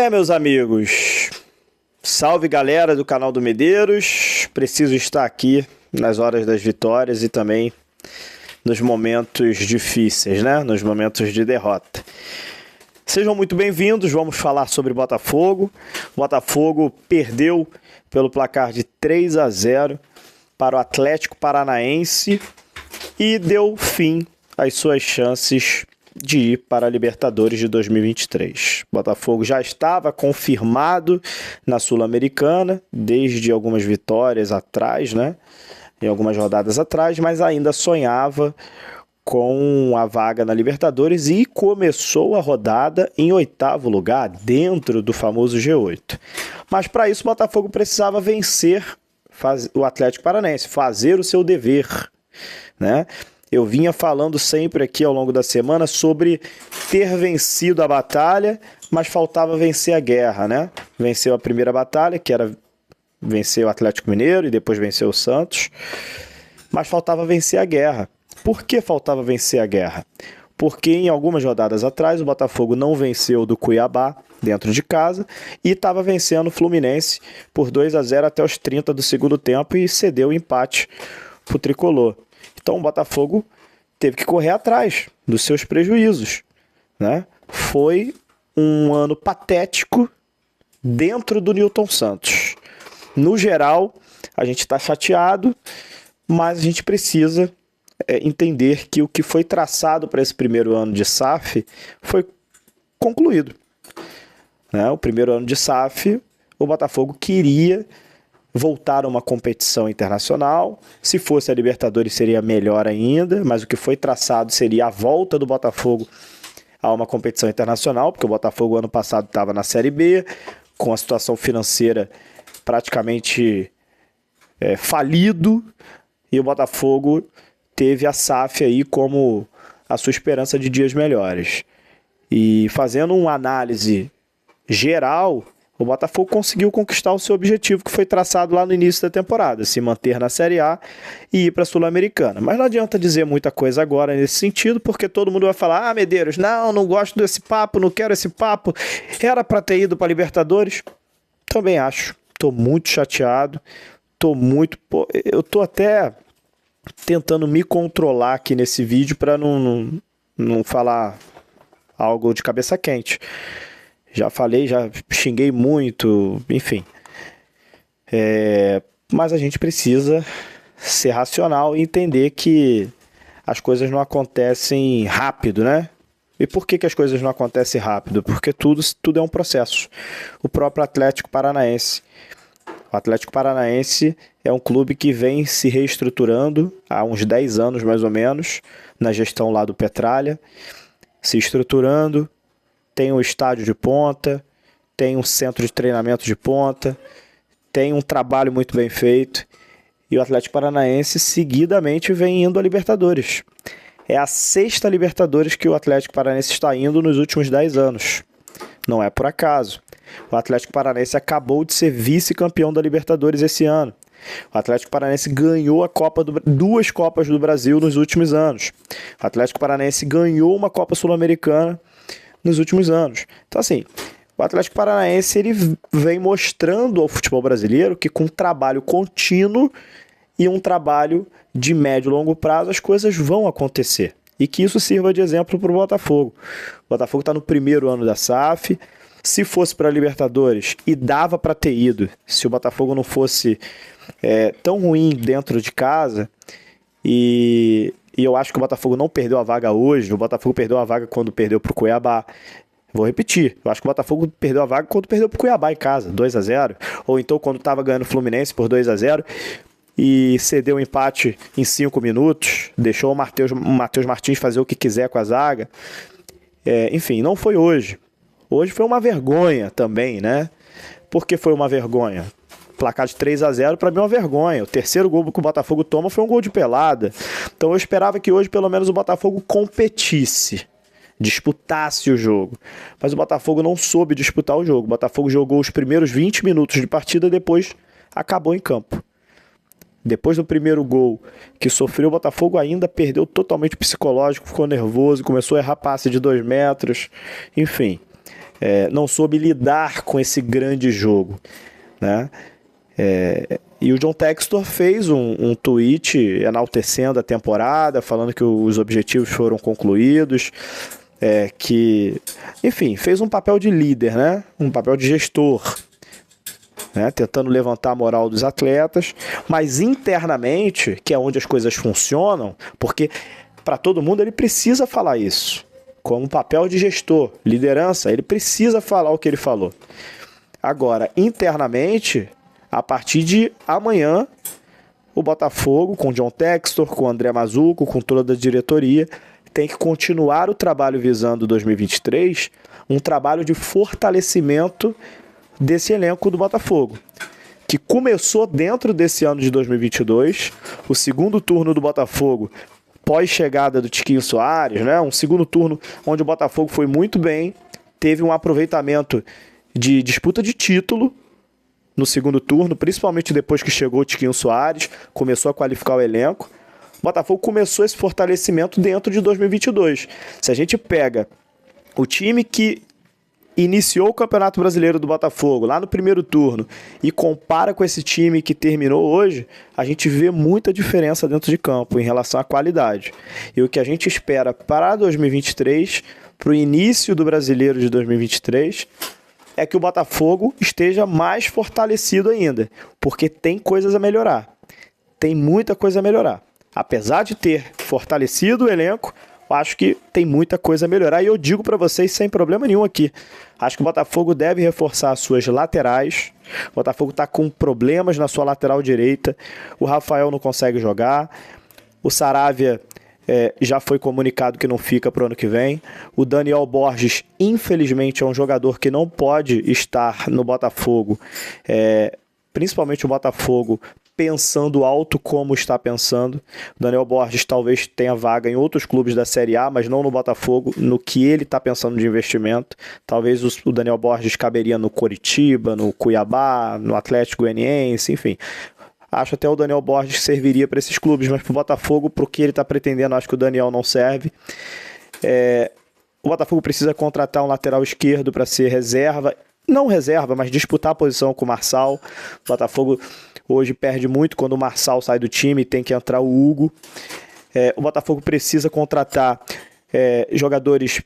Meus amigos, salve galera do canal do Medeiros. Preciso estar aqui nas horas das vitórias e também nos momentos difíceis, né? Nos momentos de derrota. Sejam muito bem-vindos, vamos falar sobre Botafogo. Botafogo perdeu pelo placar de 3-0 para o Atlético Paranaense e deu fim às suas chances de ir para a Libertadores de 2023. Botafogo já estava confirmado na Sul-Americana desde algumas vitórias atrás, né? Em algumas rodadas atrás, mas ainda sonhava com a vaga na Libertadores e começou a rodada em 8º lugar, dentro do famoso G8. Mas para isso o Botafogo precisava vencer o Atlético Paranaense, fazer o seu dever, né? Eu vinha falando sempre aqui ao longo da semana sobre ter vencido a batalha, mas faltava vencer a guerra, né? Venceu a primeira batalha, que era vencer o Atlético Mineiro e depois vencer o Santos, mas faltava vencer a guerra. Por que faltava vencer a guerra? Porque em algumas rodadas atrás o Botafogo não venceu do Cuiabá dentro de casa e estava vencendo o Fluminense por 2-0 até os 30 do segundo tempo e cedeu o empate para o Tricolor. Então o Botafogo teve que correr atrás dos seus prejuízos, né? Foi um ano patético dentro do Nilton Santos. No geral, a gente está chateado, mas a gente precisa entender que o que foi traçado para esse primeiro ano de SAF foi concluído, né? O primeiro ano de SAF, o Botafogo queria voltar a uma competição internacional. Se fosse a Libertadores seria melhor ainda, mas o que foi traçado seria a volta do Botafogo a uma competição internacional, porque o Botafogo ano passado estava na Série B, com a situação financeira praticamente falido, e o Botafogo teve a SAF aí como a sua esperança de dias melhores. E fazendo uma análise geral, o Botafogo conseguiu conquistar o seu objetivo que foi traçado lá no início da temporada, se manter na Série A e ir para a Sul-Americana. Mas não adianta dizer muita coisa agora nesse sentido, porque todo mundo vai falar: Medeiros, não gosto desse papo, não quero esse papo, era para ter ido para a Libertadores. Também acho, estou muito chateado, eu estou até tentando me controlar aqui nesse vídeo para não falar algo de cabeça quente. Já falei, já xinguei muito, enfim. Mas a gente precisa ser racional e entender que as coisas não acontecem rápido, né? E por que as coisas não acontecem rápido? Porque tudo é um processo. O próprio Atlético Paranaense. O Atlético Paranaense é um clube que vem se reestruturando há uns 10 anos, mais ou menos, na gestão lá do Petralha, se estruturando. Tem um estádio de ponta, tem um centro de treinamento de ponta, tem um trabalho muito bem feito. E o Atlético Paranaense seguidamente vem indo a Libertadores. É a 6ª Libertadores que o Atlético Paranaense está indo nos últimos 10 anos. Não é por acaso. O Atlético Paranaense acabou de ser vice-campeão da Libertadores esse ano. O Atlético Paranaense ganhou duas Copas do Brasil nos últimos anos. O Atlético Paranaense ganhou uma Copa Sul-Americana nos últimos anos. Então, assim, o Atlético Paranaense ele vem mostrando ao futebol brasileiro que com trabalho contínuo e um trabalho de médio e longo prazo as coisas vão acontecer. E que isso sirva de exemplo para o Botafogo. O Botafogo está no primeiro ano da SAF. Se fosse para a Libertadores, e dava para ter ido, se o Botafogo não fosse tão ruim dentro de casa, e eu acho que o Botafogo não perdeu a vaga hoje, o Botafogo perdeu a vaga quando perdeu para o Cuiabá. Vou repetir, eu acho que o Botafogo perdeu a vaga quando perdeu para o Cuiabá em casa, 2-0, ou então quando estava ganhando o Fluminense por 2-0, e cedeu o empate em 5 minutos, deixou o Matheus Martins fazer o que quiser com a zaga. Enfim, não foi hoje. Hoje foi uma vergonha também, né? Por que foi uma vergonha? Placar de 3-0 para mim é uma vergonha. O terceiro gol que o Botafogo toma foi um gol de pelada. Então eu esperava que hoje pelo menos o Botafogo competisse, disputasse o jogo. Mas o Botafogo não soube disputar o jogo. O Botafogo jogou os primeiros 20 minutos de partida e depois acabou em campo. Depois do primeiro gol que sofreu, o Botafogo ainda perdeu totalmente o psicológico, ficou nervoso, começou a errar passe de 2 metros, enfim. não soube lidar com esse grande jogo, né? E o John Textor fez um tweet enaltecendo a temporada, falando que os objetivos foram concluídos, que, enfim, fez um papel de líder, né? Um papel de gestor, né? Tentando levantar a moral dos atletas, mas internamente, que é onde as coisas funcionam, porque para todo mundo ele precisa falar isso, como papel de gestor, liderança, ele precisa falar o que ele falou. Agora, internamente, a partir de amanhã, o Botafogo, com o John Textor, com o André Mazzucco, com toda a diretoria, tem que continuar o trabalho visando 2023, um trabalho de fortalecimento desse elenco do Botafogo, que começou dentro desse ano de 2022, o segundo turno do Botafogo, pós-chegada do Tiquinho Soares, né? Um segundo turno onde o Botafogo foi muito bem, teve um aproveitamento de disputa de título no segundo turno, principalmente depois que chegou o Tiquinho Soares, começou a qualificar o elenco. O Botafogo começou esse fortalecimento dentro de 2022. Se a gente pega o time que iniciou o Campeonato Brasileiro do Botafogo lá no primeiro turno e compara com esse time que terminou hoje, a gente vê muita diferença dentro de campo em relação à qualidade. E o que a gente espera para 2023, para o início do Brasileiro de 2023, é que o Botafogo esteja mais fortalecido ainda, porque tem coisas a melhorar. Tem muita coisa a melhorar. Apesar de ter fortalecido o elenco, eu acho que tem muita coisa a melhorar. E eu digo para vocês sem problema nenhum aqui. Acho que o Botafogo deve reforçar as suas laterais. O Botafogo está com problemas na sua lateral direita. O Rafael não consegue jogar. O Saravia já foi comunicado que não fica para o ano que vem. O Daniel Borges, infelizmente, é um jogador que não pode estar no Botafogo. Principalmente o Botafogo pensando alto como está pensando. O Daniel Borges talvez tenha vaga em outros clubes da Série A, mas não no Botafogo, no que ele está pensando de investimento. Talvez o Daniel Borges caberia no Coritiba, no Cuiabá, no Atlético Goianiense, enfim. Acho até o Daniel Borges serviria para esses clubes, mas para o Botafogo, para o que ele está pretendendo, acho que o Daniel não serve. O Botafogo precisa contratar um lateral esquerdo para ser reserva. Não reserva, mas disputar a posição com o Marçal. O Botafogo hoje perde muito quando o Marçal sai do time e tem que entrar o Hugo. O Botafogo precisa contratar jogadores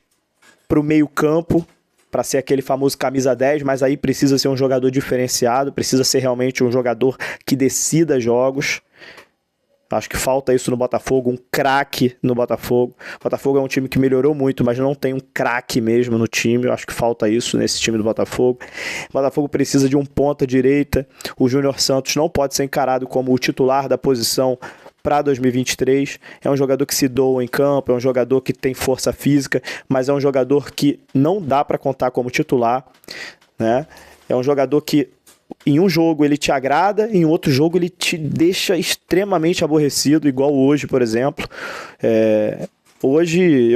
para o meio campo, para ser aquele famoso camisa 10, mas aí precisa ser um jogador diferenciado, precisa ser realmente um jogador que decida jogos. Acho que falta isso no Botafogo, um craque no Botafogo. O Botafogo é um time que melhorou muito, mas não tem um craque mesmo no time. Eu acho que falta isso nesse time do Botafogo. O Botafogo precisa de um ponta direita. O Júnior Santos não pode ser encarado como o titular da posição para 2023. É um jogador que se doa em campo, é um jogador que tem força física, mas é um jogador que não dá para contar como titular, né? É um jogador que em um jogo ele te agrada, em outro jogo ele te deixa extremamente aborrecido, igual hoje, por exemplo. Hoje,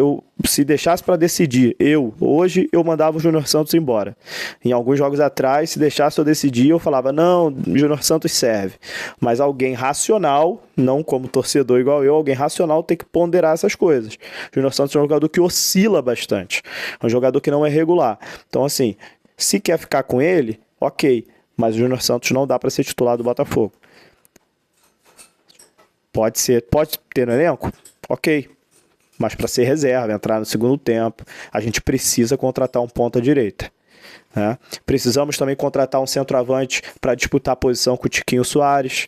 se deixasse para decidir, hoje eu mandava o Júnior Santos embora. Em alguns jogos atrás, se deixasse eu decidir, eu falava, não, Júnior Santos serve. Mas alguém racional, não como torcedor igual eu, alguém racional tem que ponderar essas coisas. Júnior Santos é um jogador que oscila bastante. É um jogador que não é regular. Então, assim, se quer ficar com ele, ok. Mas o Júnior Santos não dá para ser titular do Botafogo. Pode ter no elenco? Ok. Mas para ser reserva, entrar no segundo tempo, a gente precisa contratar um ponta-direita. Né? Precisamos também contratar um centroavante para disputar a posição com o Tiquinho Soares.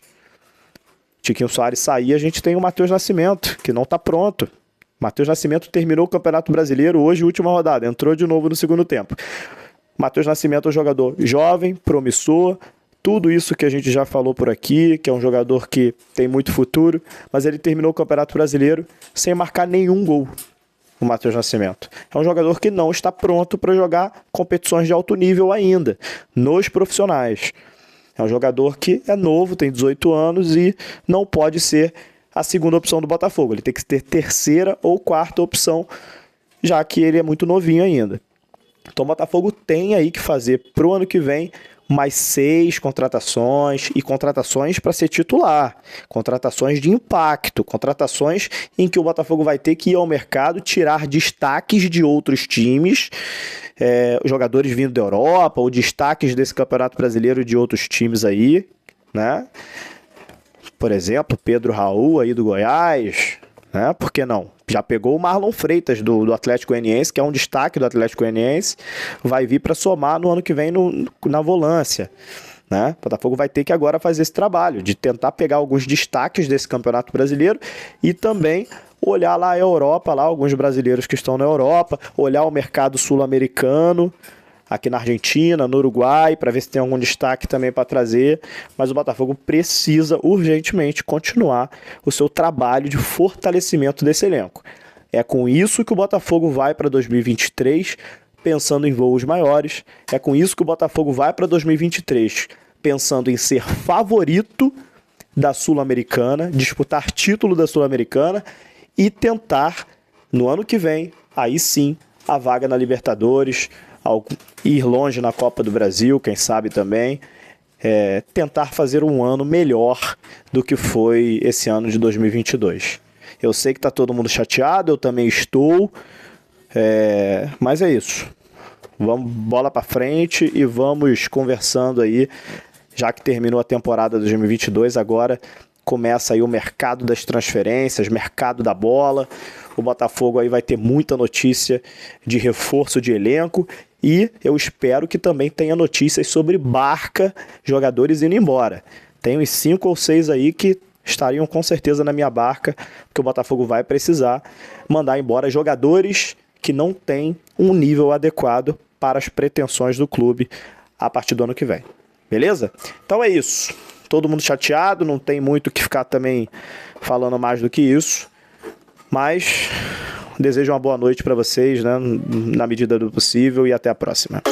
Tiquinho Soares sair, a gente tem o Matheus Nascimento, que não está pronto. Matheus Nascimento terminou o Campeonato Brasileiro hoje, última rodada, entrou de novo no segundo tempo. Matheus Nascimento é um jogador jovem, promissor, tudo isso que a gente já falou por aqui, que é um jogador que tem muito futuro, mas ele terminou o Campeonato Brasileiro sem marcar nenhum gol, o Matheus Nascimento. É um jogador que não está pronto para jogar competições de alto nível ainda, nos profissionais. É um jogador que é novo, tem 18 anos e não pode ser a segunda opção do Botafogo. Ele tem que ter terceira ou quarta opção, já que ele é muito novinho ainda. Então o Botafogo tem aí que fazer para o ano que vem mais 6 contratações, e contratações para ser titular, contratações de impacto, contratações em que o Botafogo vai ter que ir ao mercado tirar destaques de outros times, jogadores vindo da Europa ou destaques desse Campeonato Brasileiro de outros times aí, né? Por exemplo, Pedro Raul aí do Goiás, né? Por que não? Já pegou o Marlon Freitas do Atlético Goianiense, que é um destaque do Atlético Goianiense, vai vir para somar no ano que vem na volância, né? O Botafogo vai ter que agora fazer esse trabalho de tentar pegar alguns destaques desse Campeonato Brasileiro e também olhar lá a Europa, lá alguns brasileiros que estão na Europa, olhar o mercado sul-americano, aqui na Argentina, no Uruguai, para ver se tem algum destaque também para trazer, mas o Botafogo precisa urgentemente continuar o seu trabalho de fortalecimento desse elenco. É com isso que o Botafogo vai para 2023, pensando em voos maiores, é com isso que o Botafogo vai para 2023, pensando em ser favorito da Sul-Americana, disputar título da Sul-Americana e tentar, no ano que vem, aí sim, a vaga na Libertadores, ir longe na Copa do Brasil, quem sabe também, tentar fazer um ano melhor do que foi esse ano de 2022. Eu sei que está todo mundo chateado, eu também estou, mas é isso. Vamos bola para frente e vamos conversando aí, já que terminou a temporada 2022, agora começa aí o mercado das transferências, mercado da bola. O Botafogo aí vai ter muita notícia de reforço de elenco e eu espero que também tenha notícias sobre Barca, jogadores indo embora. Tem uns 5 ou 6 aí que estariam com certeza na minha barca, porque o Botafogo vai precisar mandar embora jogadores que não têm um nível adequado para as pretensões do clube a partir do ano que vem. Beleza? Então é isso. Todo mundo chateado, não tem muito o que ficar também falando mais do que isso. Mas desejo uma boa noite para vocês, né, na medida do possível, e até a próxima.